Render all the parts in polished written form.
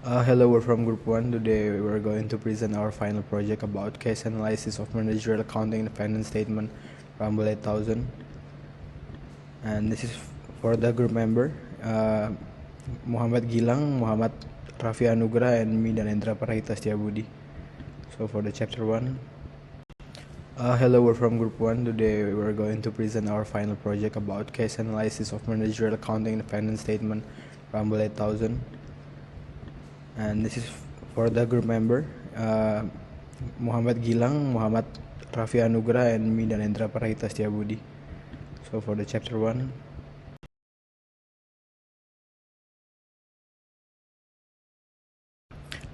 Hello, we're from Group 1. Today we're going to present our final project about case analysis of managerial accounting and finance statement Rumble 8000. And this is for the group member, Muhammad Gilang, Muhammad Raffi Anugrah, and me, Danendra Parahita Setiabudi. So for the chapter 1. Hello, we're from Group 1. Today we're going to present our final project about case analysis of managerial accounting and finance statement Rumble 8000. And this is for the group member, Muhammad Gilang, Muhammad Raffi Anugrah, and me, Danendra Parahita Setiabudi. So for the chapter 1.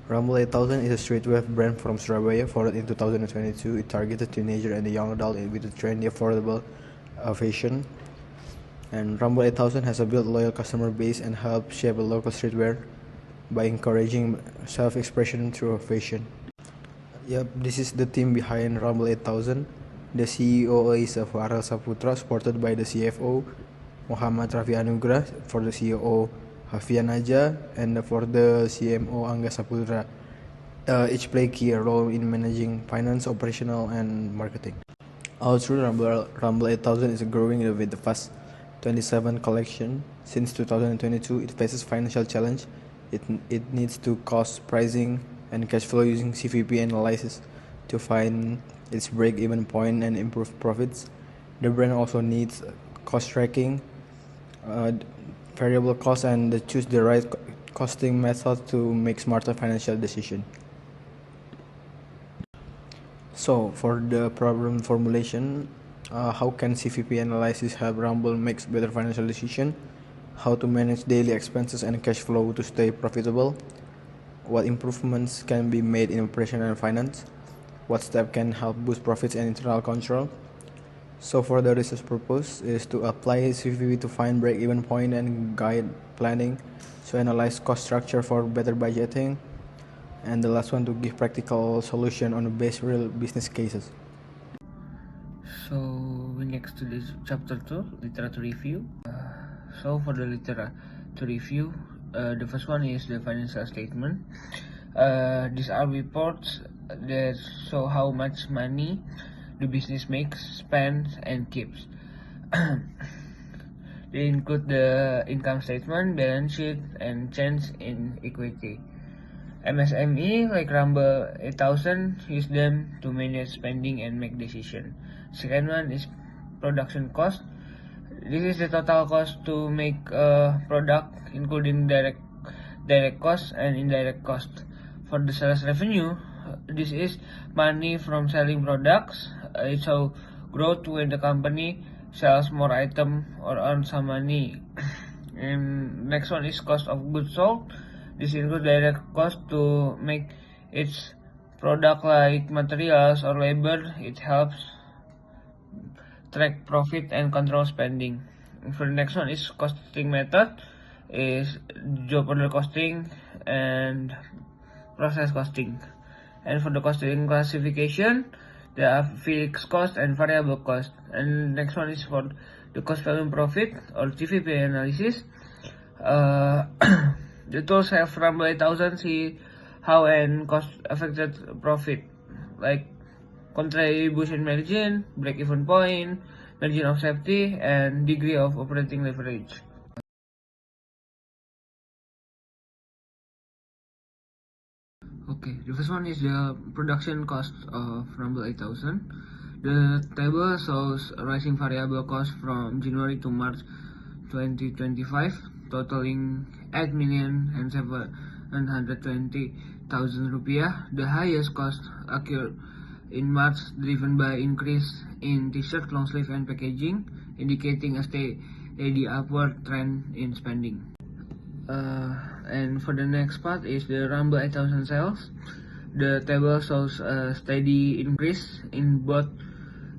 Rumble 8000 is a streetwear brand from Surabaya, founded in 2022. It targeted teenager and the young adult with a trendy, affordable fashion. And Rumble 8000 has a built loyal customer base and helped shape a local streetwear by encouraging self-expression through fashion. Yep, this is the team behind Rumble 8000. The CEO is Farel Saputra, supported by the CFO Muhammad Raffi Anugrah, for the COO Hafia Naja, and for the CMO Angga Saputra. Each play key role in managing finance, operational, and marketing. All through Rumble 8000 is growing with the fast 27 collection. Since 2022, it faces financial challenge. It needs to cost pricing and cash flow using CVP analysis to find its break-even point and improve profits. The brand also needs cost tracking, variable cost, and choose the right costing method to make smarter financial decisions. So for the problem formulation, how can CVP analysis help Rumble make better financial decision? How to manage daily expenses and cash flow to stay profitable? What improvements can be made in operation and finance? What step can help boost profits and internal control? So for the research purpose is to apply CVP to find break-even point and guide planning, so analyze cost structure for better budgeting, and the last one to give practical solution on the base real business cases. So we next to this chapter 2, literature review. So for the literature review, the first one is the financial statement. These are reports that show how much money the business makes, spends, and keeps. They include the income statement, balance sheet, and change in equity. MSME like Rumble 8000 use them to manage spending and make decisions. Second one is production cost. This is the total cost to make a product, including direct cost and indirect cost. For the sales revenue, this is money from selling products. It shows growth when the company sells more item or earns some money. And next one is cost of goods sold. This includes direct cost to make its product like materials or labor. It helps track profit and control spending. For the next one is costing method, is job order costing and process costing. And for the costing classification, there are fixed cost and variable cost. And next one is for the cost volume profit or CVP analysis. The tools have Rumble 8000 see how and cost affected profit, like contribution margin, break-even point, margin of safety, and degree of operating leverage. Okay, the first one is the production cost of Rumble 8000. The table shows rising variable cost from January to March 2025, totaling 8,720,000 rupiah. The highest cost occurred in March, driven by increase in t-shirt, long sleeve, and packaging, indicating a steady upward trend in spending. And for the next part is the Rumble 8000 sales. The table shows a steady increase in both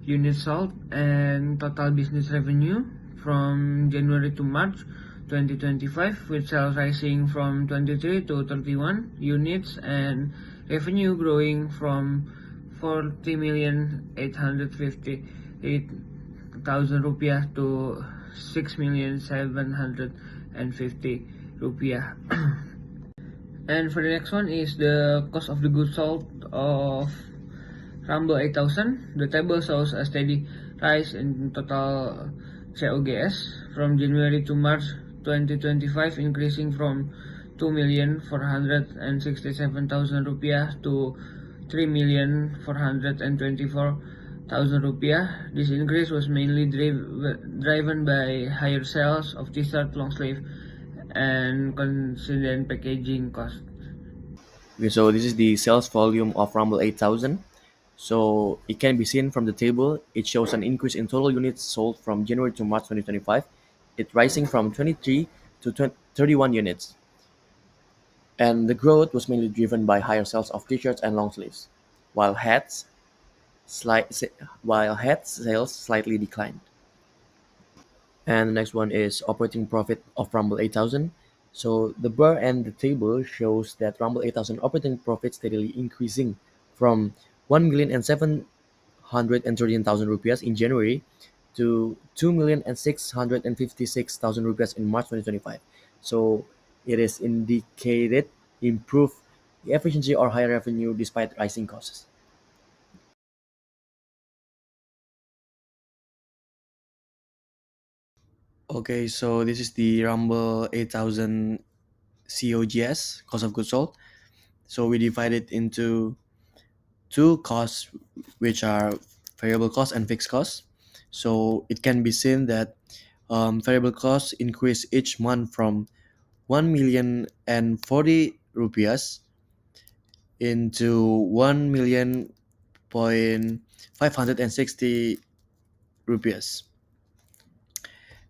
units sold and total business revenue from January to March 2025, with sales rising from 23 to 31 units and revenue growing from 40,858,000 rupiah to 6,750,000 rupiah. And for the next one is the cost of the goods sold of Rumble 8000. The table shows a steady rise in total COGS from January to March 2025, increasing from 2,467,000 rupiah to 3,424,000 rupiah. This increase was mainly driven by higher sales of t-shirt, long sleeve, and consistent packaging costs. Okay, so this is the sales volume of Rumble 8000. So it can be seen from the table. It shows an increase in total units sold from January to March 2025. It rising from 23 to 31 units. And the growth was mainly driven by higher sales of t-shirts and long sleeves, while slight, while hats sales slightly declined. And the next one is operating profit of Rumble 8000. So the bar and the table shows that Rumble 8000 operating profit steadily increasing from 1,713,000 rupiahs in January to 2,656,000 rupiahs in March 2025. So it is indicated improve efficiency or higher revenue despite rising costs. Okay, so this is the Rumble 8000 COGS, cost of goods sold. So we divide it into two costs, which are variable costs and fixed costs. So it can be seen that variable costs increase each month from 1,040,000 rupiahs into 1 million point 560 rupiahs.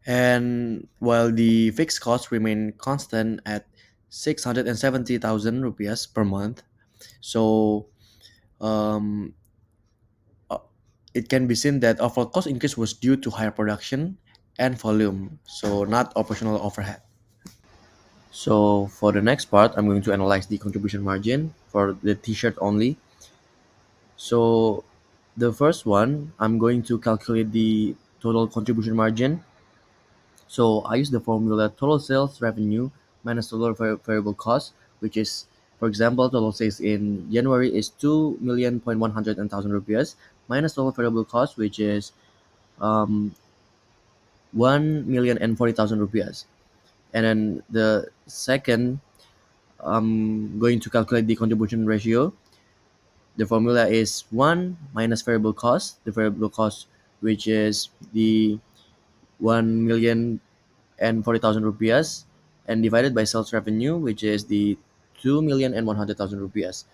And while the fixed costs remain constant at 670,000 rupiahs per month, so um, uh, it can be seen that overall cost increase was due to higher production and volume, so not operational overhead. So for the next part, I'm going to analyze the contribution margin for the t-shirt only. So the first one, I'm going to calculate the total contribution margin. So I use the formula total sales revenue minus total variable cost, which is, for example, total sales in January is 2,000,100,000 rupiahs minus total variable cost, which is 1,040,000 rupiahs. And then the second, I'm going to calculate the contribution ratio. The formula is 1 minus variable cost, the variable cost, which is the 1,040,000 rupiahs, and divided by sales revenue, which is the 2,100,000 rupiahs.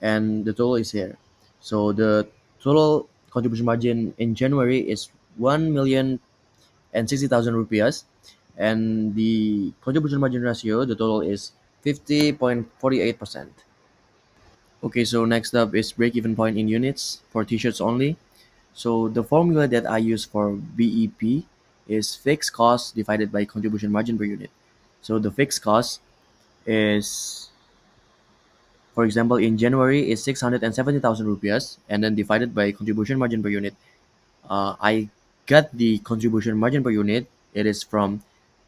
And the total is here. So the total contribution margin in January is 1,060,000 rupiahs, and the contribution margin ratio, the total is 50.48%. Okay, so next up is break-even point in units for t-shirts only. So the formula that I use for BEP is fixed cost divided by contribution margin per unit. So the fixed cost is, for example, in January is 670,000 rupiahs, and then divided by contribution margin per unit. I got the contribution margin per unit. It is from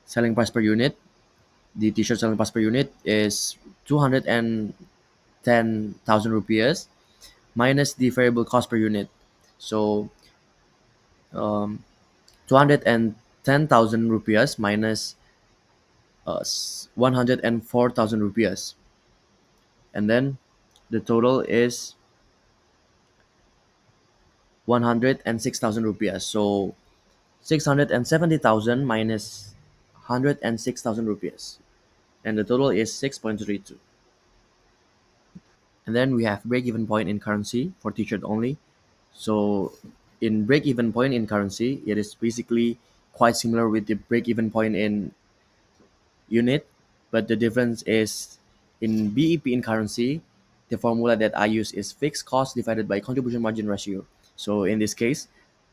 selling price per unit. The t-shirt selling price per unit is 210,000 rupiahs minus the variable cost per unit. So 210,000 rupiahs minus 104,000 rupiahs. And then the total is 106,000 rupiahs. So 670,000 minus 106,000 rupiahs. And the total is 6.32. And then we have break-even point in currency for t-shirt only. So in break-even point in currency, it is basically quite similar with the break-even point in unit, but the difference is in BEP in currency, the formula that I use is fixed cost divided by contribution margin ratio. So in this case,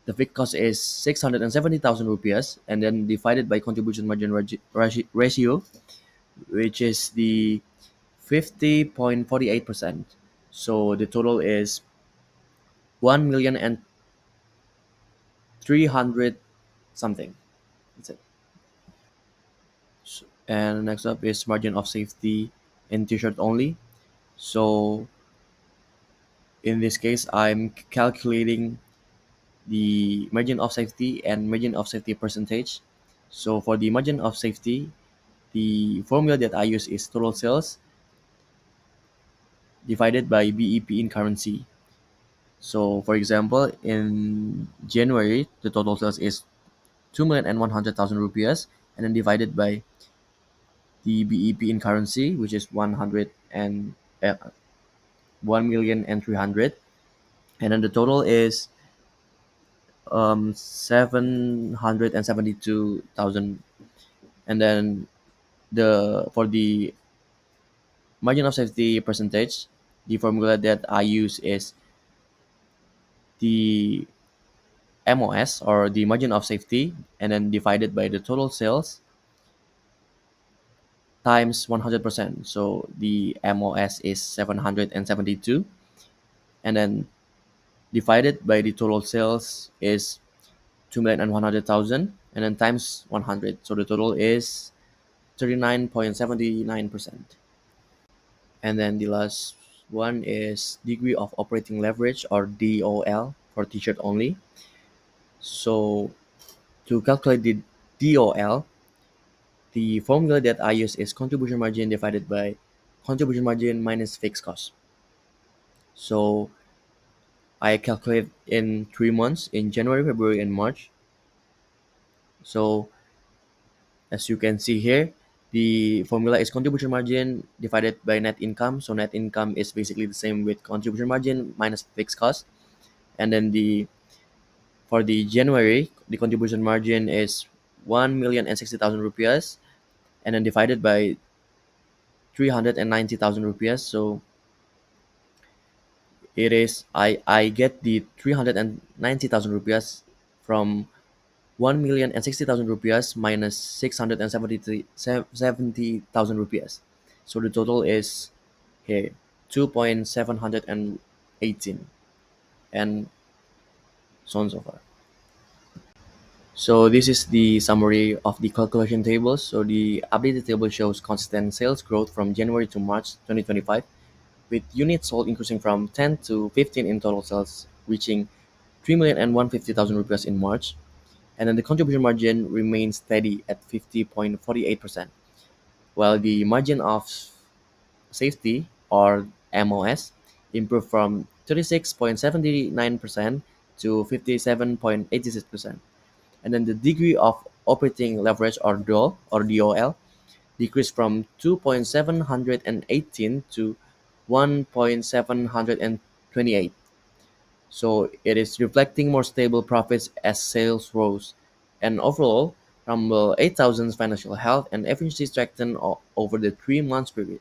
the fixed cost is 670,000 rupiahs and then divided by contribution margin ratio, which is the 50.48%. So the total is 1,300,000 something. That's it. And next up is margin of safety in t-shirt only. So in this case, I'm calculating the margin of safety and margin of safety percentage. So for the margin of safety, the formula that I use is total sales divided by BEP in currency. So for example, in January, the total sales is 2,100,000 rupiahs, and then divided by the BEP in currency, which is 1,300,000, and then the total is 772,000. And then the for the margin of safety percentage, the formula that I use is the MOS, or the margin of safety, and then divided by the total sales times 100%. So the MOS is 772, and then divided by the total sales is 2,100,000, and then times 100. So the total is 39.79%. And then the last one is degree of operating leverage, or DOL, for t-shirt only. So to calculate the DOL, the formula that I use is contribution margin divided by contribution margin minus fixed cost. So I calculate in 3 months, in January, February, and March. So as you can see here, the formula is contribution margin divided by net income. So net income is basically the same with contribution margin minus fixed cost. And then for the January, the contribution margin is 1,060,000 rupiahs, and then divided by 390,000 rupiahs. So I get the 390,000 rupiahs from 1,060,000 rupiahs minus 670,000 rupiahs. So the total is here 2.718, and so on and so forth. So this is the summary of the calculation tables. So the updated table shows consistent sales growth from January to March 2025, with units sold increasing from 10 to 15 in total sales, reaching 3,150,000 rupiahs in March. And then the contribution margin remains steady at 50.48%, while the margin of safety, or MOS, improved from 36.79% to 57.86%. And then the degree of operating leverage, or DOL, decreased from 2.718 to 1.728. So it is reflecting more stable profits as sales rose. And overall, Rumble 8000's financial health and efficiency strengthened over the 3 months period.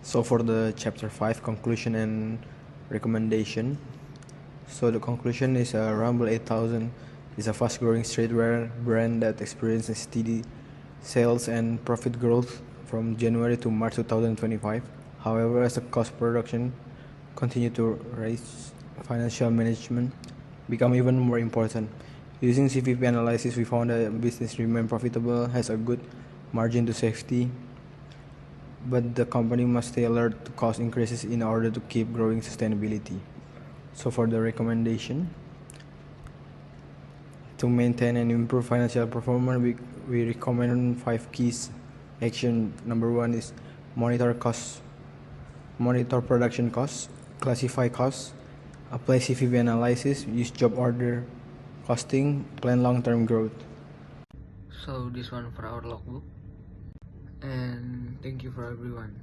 So for the chapter 5 conclusion and recommendation. So the conclusion is Rumble 8000 is a fast-growing streetwear brand that experiences steady sales and profit growth from January to March 2025. However, as the cost production continue to rise, financial management become even more important. Using CVP analysis, we found that business remain profitable, has a good margin to safety, but the company must stay alert to cost increases in order to keep growing sustainability. So for the recommendation, to maintain and improve financial performance, we recommend 5 keys action. Number 1 is monitor costs, monitor production costs, classify costs, apply CVP analysis, use job order costing, plan long-term growth. So this one for our logbook, and thank you for everyone.